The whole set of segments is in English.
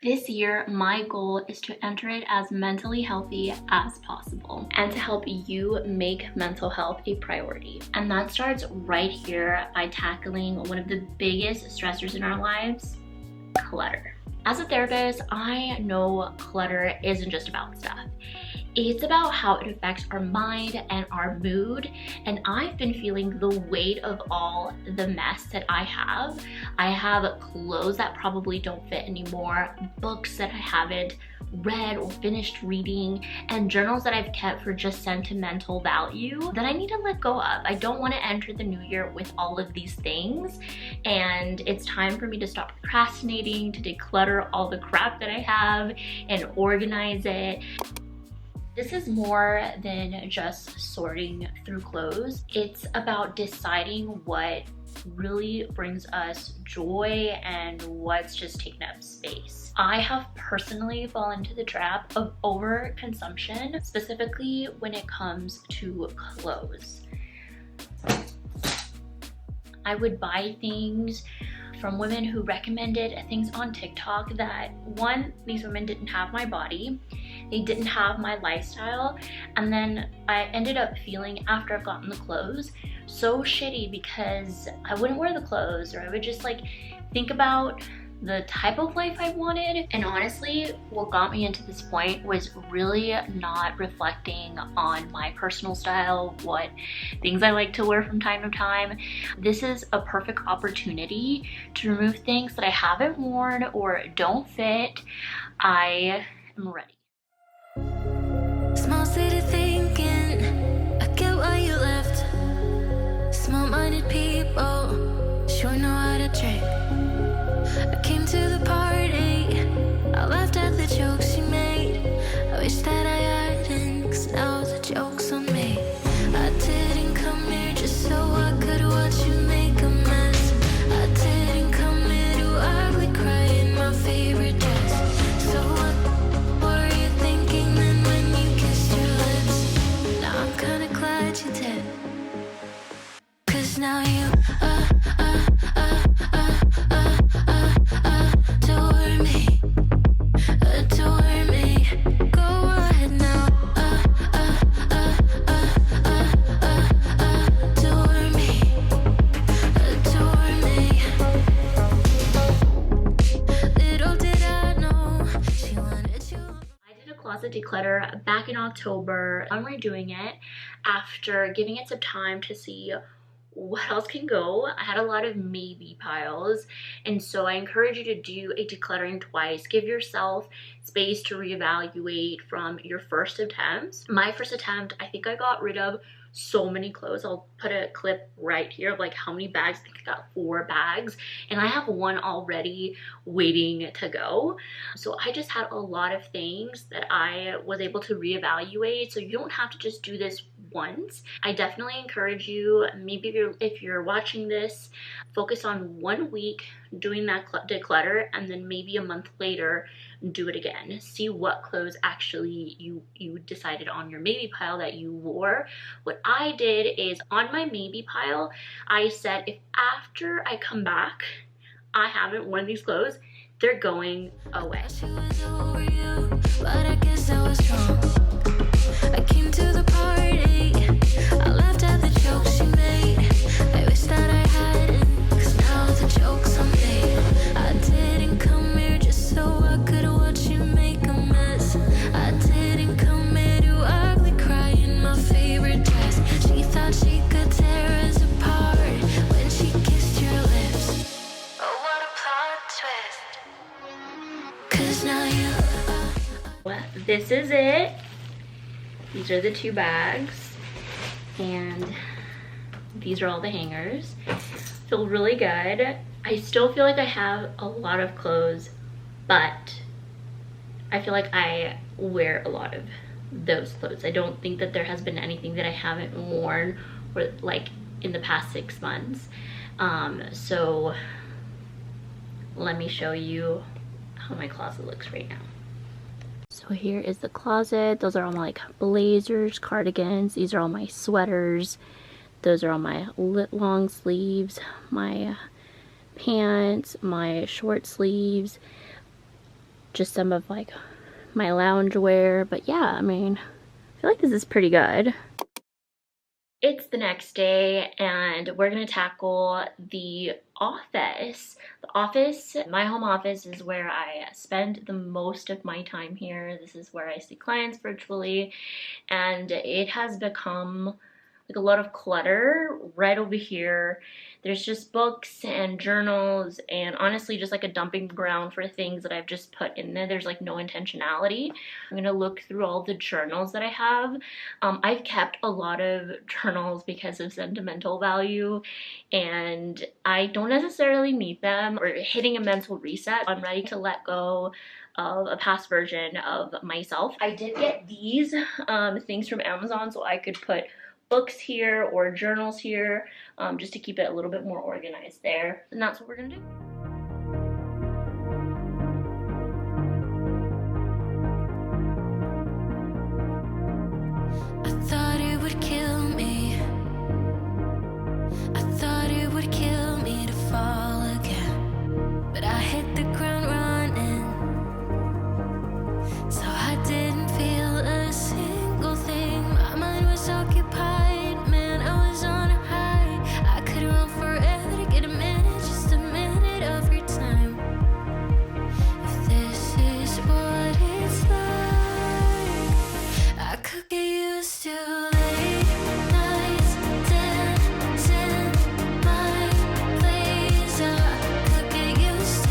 This year, my goal is to enter it as mentally healthy as possible and to help you make mental health a priority. And that starts right here by tackling one of the biggest stressors in our lives, clutter. As a therapist, I know clutter isn't just about stuff. It's about how it affects our mind and our mood, and I've been feeling the weight of all the mess that I have. I have clothes that probably don't fit anymore, books that I haven't read or finished reading, and journals that I've kept for just sentimental value that I need to let go of. I don't want to enter the new year with all of these things, and it's time for me to stop procrastinating, to declutter all the crap that I have and organize it. This is more than just sorting through clothes. It's about deciding what really brings us joy and what's just taking up space. I have personally fallen into the trap of overconsumption, specifically when it comes to clothes. I would buy things from women who recommended things on TikTok that, one, these women didn't have my body, they didn't have my lifestyle, and then I ended up feeling, after I've gotten the clothes, so shitty because I wouldn't wear the clothes, or I would just like think about the type of life I wanted. And honestly, what got me into this point was really not reflecting on my personal style, what things I like to wear from time to time. This is a perfect opportunity to remove things that I haven't worn or don't fit. I am ready. Small city thinking, I get why you left. Small-minded people sure know how to trick. I came to the party, I laughed at the jokes she made. I wish that I hadn't, 'cause now the joke's on me. I didn't come here just so I could watch you make a mess. I didn't come here to ugly cry in my favorite dress. So what were you thinking then when you kissed your lips? Now I'm kinda glad you did, 'cause now you adore me, adore me. Go ahead now, adore me, adore me. Little did I know she wanted you. I did a closet declutter back in October. I'm redoing it after giving it some time to see what else can go. I had a lot of maybe piles, and so I encourage you to do a decluttering twice. Give yourself space to reevaluate from your first attempts. My first attempt, I think I got rid of so many clothes. I'll put a clip right here of like how many bags. I think I got 4 bags, and I have one already waiting to go. So I just had a lot of things that I was able to reevaluate. So you don't have to just do this once. I definitely encourage you, maybe if you're watching this, focus on 1 week doing that declutter, and then maybe a month later do it again. See what clothes actually you decided on your maybe pile that you wore. What I did is, on my maybe pile, I said if after I come back I haven't worn these clothes, they're going away. She was over you, but I guess I was wrong. I came to the party, I laughed at the jokes she made. I wish that I hadn't, 'cause now the joke's on me. I didn't come here just so I could watch you make a mess. I didn't come here to ugly cry in my favorite dress. She thought she could tear us apart when she kissed your lips. Oh, what a plot twist. 'Cause now you This is it. These are the 2 bags, and these are all the hangers. Feel really good. I still feel like I have a lot of clothes, but I feel like I wear a lot of those clothes. I don't think that there has been anything that I haven't worn or like in the past 6 months. So let me show you how my closet looks right now. So here is the closet. Those are all my like blazers, cardigans. These are all my sweaters. Those are all my long sleeves, my pants, my short sleeves. just some of like my lounge wear. But yeah, I mean, I feel like this is pretty good. It's the next day and we're gonna tackle the office. The office, my home office, is where I spend the most of my time here. This is where I see clients virtually, and it has become like a lot of clutter right over here. There's just books and journals and honestly just like a dumping ground for things that I've just put in there. There's like no intentionality. I'm gonna look through all the journals that I have. I've kept a lot of journals because of sentimental value and I don't necessarily need them, or hitting a mental reset. I'm ready to let go of a past version of myself. I did get these things from Amazon so I could put books here or journals here, just to keep it a little bit more organized there. And that's what we're gonna do. I thought it would kill me. I thought it would kill me to fall again. But I hit the ground running. So I didn't feel a single thing. My mind was occupied, man, I was on a high. I could run forever to get a minute, just a minute of your time. If this is what it's like, I could get used to late nights dancing my place. I could get used to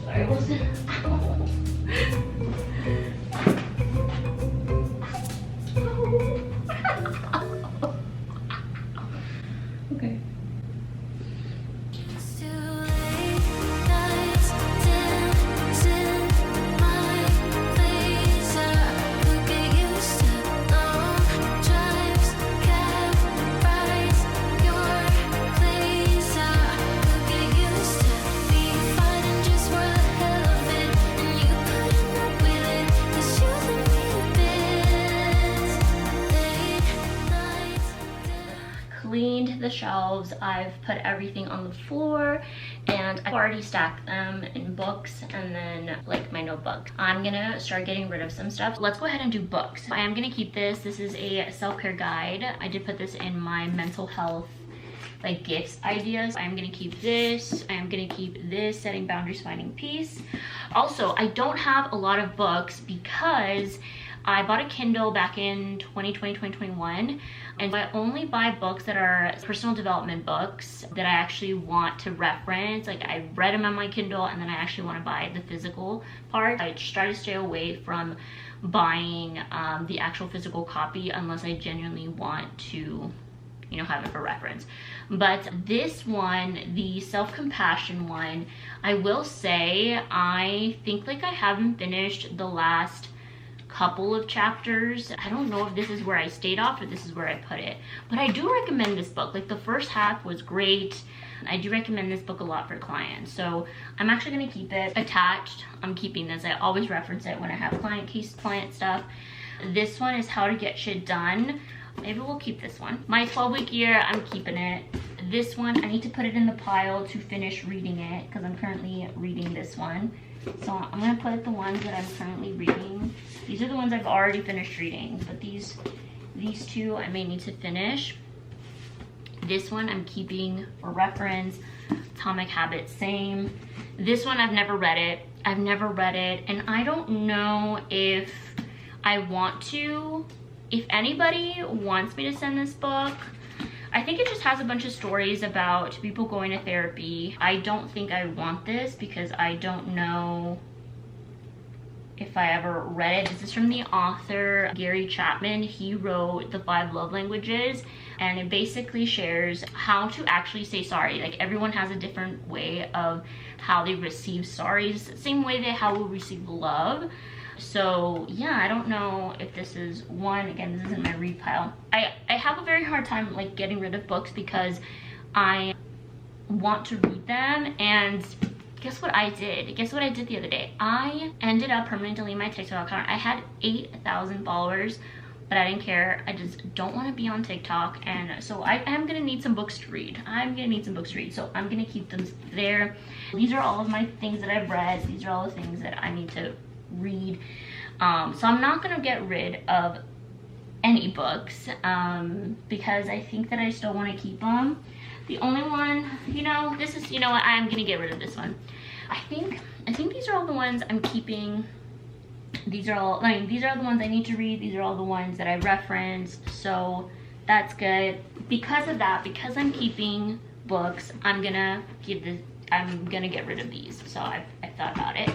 Sorry, what was it? Okay. Cleaned the shelves, I've put everything on the floor, and I've already stacked them in books and then like my notebook. I'm gonna start getting rid of some stuff. Let's go ahead and do books. I am gonna keep this. This is a self-care guide. I did put this in my mental health like gifts ideas. I'm gonna keep this. I am gonna keep this, setting boundaries, finding peace. Also, I don't have a lot of books because I bought a Kindle back in 2020, 2021, and I only buy books that are personal development books that I actually want to reference. Like I read them on my Kindle and then I actually want to buy the physical part. I try to stay away from buying the actual physical copy unless I genuinely want to, you know, have it for reference. But this one, the self-compassion one, I will say I think like I haven't finished the last couple of chapters. I don't know if this is where I stayed off or this is where I put it, but I do recommend this book. Like the first half was great. I do recommend this book a lot for clients, so I'm actually going to keep it attached. I'm keeping this. I always reference it when I have client stuff. This one is How to Get Shit Done. Maybe we'll keep this one. My 12-week year, I'm keeping it. This one, I need to put it in the pile to finish reading it because I'm currently reading this one. So I'm gonna put the ones that I'm currently reading. These are the ones I've already finished reading, but these two I may need to finish. This one I'm keeping for reference. Atomic Habits, same. This one I've never read it. And I don't know if I want to. If anybody wants me to send this book, I think it just has a bunch of stories about people going to therapy. I don't think I want this because I don't know if I ever read it. This is from the author Gary Chapman. He wrote The 5 Love Languages, and it basically shares how to actually say sorry. Like everyone has a different way of how they receive sorries, same way they how we receive love. So yeah, I don't know if this is one. Again, this is in my read pile. I have a very hard time like getting rid of books because I want to read them. And guess what I did? Guess what I did the other day? I ended up permanently deleting my TikTok account. I had 8,000 followers but I didn't care. I just don't want to be on TikTok, and so I am gonna need some books to read. So I'm gonna keep them there. These are all of my things that I've read. These are all the things that I need to read. So I'm not gonna get rid of any books because I think that I still want to keep them. The only one, you know, this is, you know what, I'm gonna get rid of this one. I think these are all the ones I'm keeping. These are all, I mean, these are the ones I need to read. These are all the ones that I referenced, so that's good. Because of that, because I'm keeping books, I'm gonna get rid of these. So I thought about it.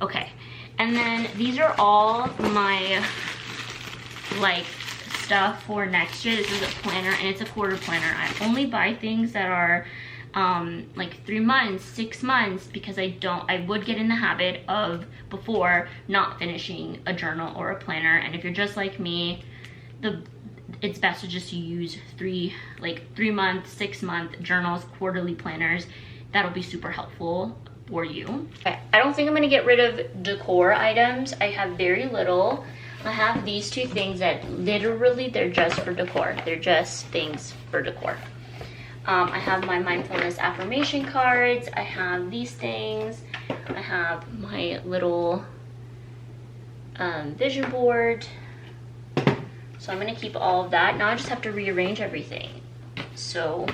Okay, and then these are all my like stuff for next year. This is a planner, and it's a quarter planner. I only buy things that are like 3 months, 6 months, because I would get in the habit of before not finishing a journal or a planner. And if you're just like me, it's best to just use 3 month, 6 month journals, quarterly planners. That'll be super helpful for you. Okay, I don't think I'm gonna get rid of decor items. I have very little. I have these 2 things that literally they're just for decor. They're just things for decor. I have my mindfulness affirmation cards. I have these things. I have my little vision board. So I'm gonna keep all of that. Now I just have to rearrange everything. So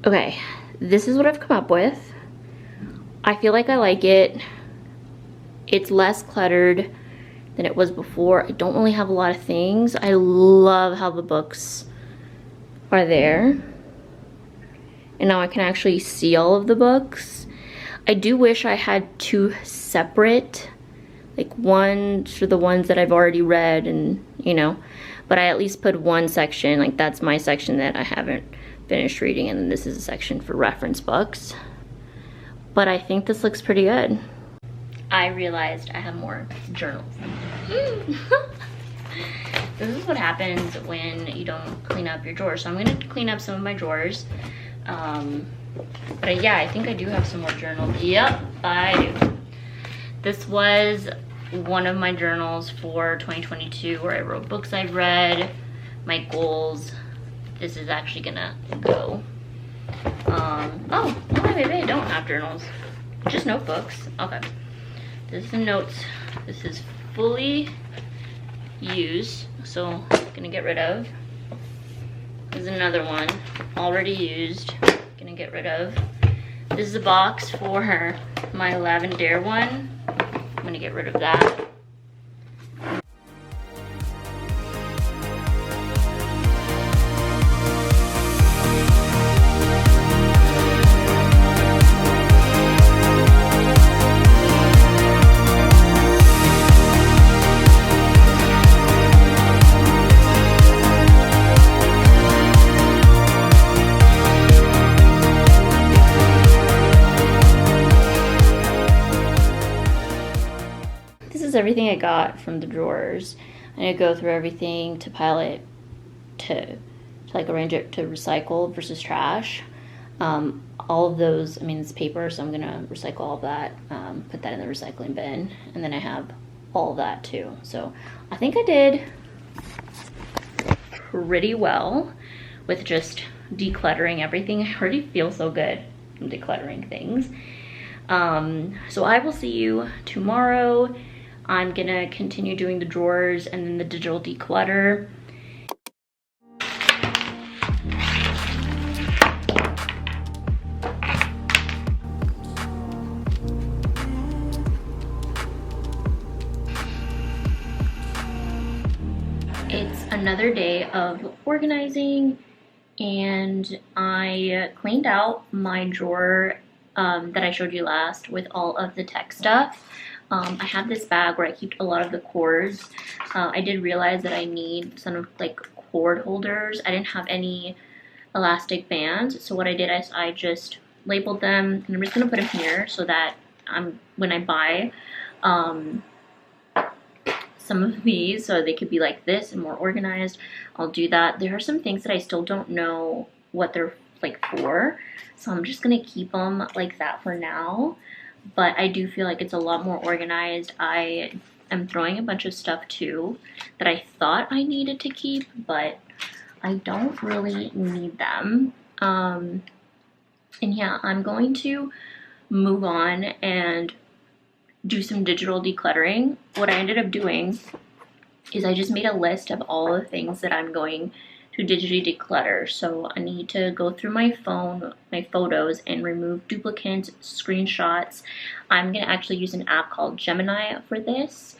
okay, this is what I've come up with. I feel like I like it. It's less cluttered than it was before. I don't really have a lot of things. I love how the books are there. And now I can actually see all of the books. I do wish I had 2 separate, like one for the ones that I've already read, and you know, but I at least put one section, like that's my section that I haven't finished reading, and then this is a section for reference books. But I think this looks pretty good. I realized I have more journals. This is what happens when you don't clean up your drawers. So I'm gonna clean up some of my drawers. But yeah, I think I do have some more journals. Yep, I do. This was one of my journals for 2022 where I wrote books I've read, my goals. This is actually gonna go. Oh, maybe I don't have journals. Just notebooks. Okay. This is the notes. This is fully used, so I'm gonna get rid of. This is another one, already used. Gonna get rid of. This is a box for my lavender one. I'm gonna get rid of that. Everything I got from the drawers. I'm gonna go through everything to pile it to like arrange it to recycle versus trash. All of those, I mean, it's paper, so I'm gonna recycle all of that, put that in the recycling bin. And then I have all that too. So I think I did pretty well with just decluttering everything. I already feel so good from decluttering things. So I will see you tomorrow. I'm gonna continue doing the drawers and then the digital declutter. It's another day of organizing, and I cleaned out my drawer that I showed you last with all of the tech stuff. I have this bag where I keep a lot of the cords. I did realize that I need some like cord holders. I didn't have any elastic bands, so what I did is I just labeled them, and I'm just gonna put them here so that when I buy some of these, so they could be like this and more organized, I'll do that. There are some things that I still don't know what they're like for, so I'm just gonna keep them like that for now. But I do feel like it's a lot more organized. I am throwing a bunch of stuff too that I thought I needed to keep, but I don't really need them. And yeah, I'm going to move on and do some digital decluttering. What I ended up doing is I just made a list of all the things that I'm going to digitally declutter. So I need to go through my phone, my photos, and remove duplicates, screenshots. I'm gonna actually use an app called Gemini for this.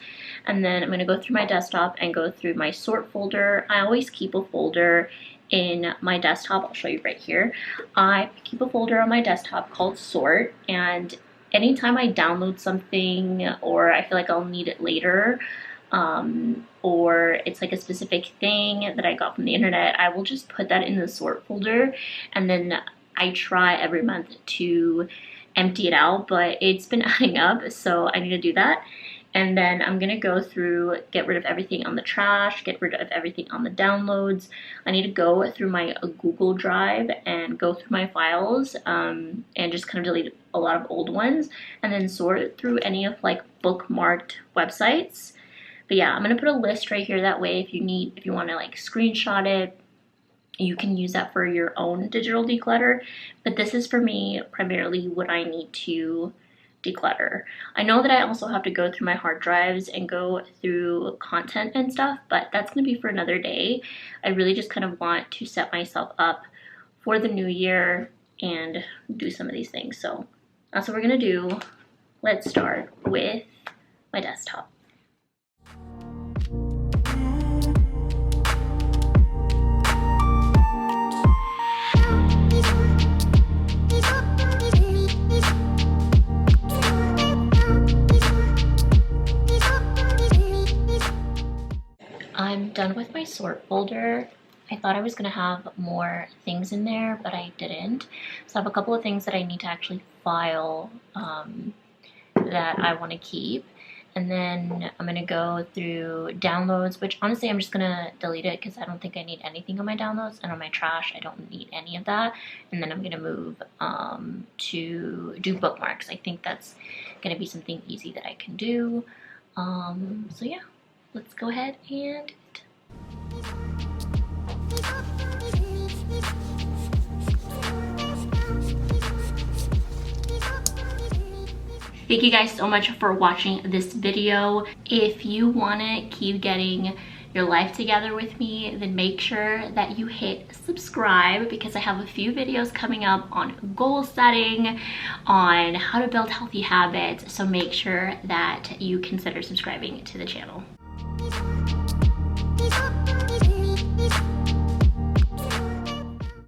And then I'm gonna go through my desktop and go through my sort folder. I always keep a folder in my desktop. I'll show you right here. I keep a folder on my desktop called sort, and anytime I download something or I feel like I'll need it later, or it's like a specific thing that I got from the internet, I will just put that in the sort folder, and then I try every month to empty it out, but it's been adding up, so I need to do that. And then I'm gonna go through, get rid of everything on the trash, get rid of everything on the downloads. I need to go through my Google Drive and go through my files and just kind of delete a lot of old ones, and then sort through any of like bookmarked websites. But yeah, I'm gonna put a list right here. That way, if you want to like screenshot it, you can use that for your own digital declutter. But this is for me primarily what I need to declutter. I know that I also have to go through my hard drives and go through content and stuff, but that's gonna be for another day. I really just kind of want to set myself up for the new year and do some of these things. So that's what we're gonna do. Let's start with my desktop. I'm done with my sort folder. I thought I was gonna have more things in there, but I didn't. So I have a couple of things that I need to actually file that I want to keep. And then I'm gonna go through downloads, which honestly I'm just gonna delete it because I don't think I need anything on my downloads, and on my trash I don't need any of that. And then I'm gonna move to do bookmarks. I think that's gonna be something easy that I can do. So yeah, let's go ahead and thank you guys so much for watching this video. If you want to keep getting your life together with me, then make sure that you hit subscribe, because I have a few videos coming up on goal setting, on how to build healthy habits. So make sure that you consider subscribing to the channel.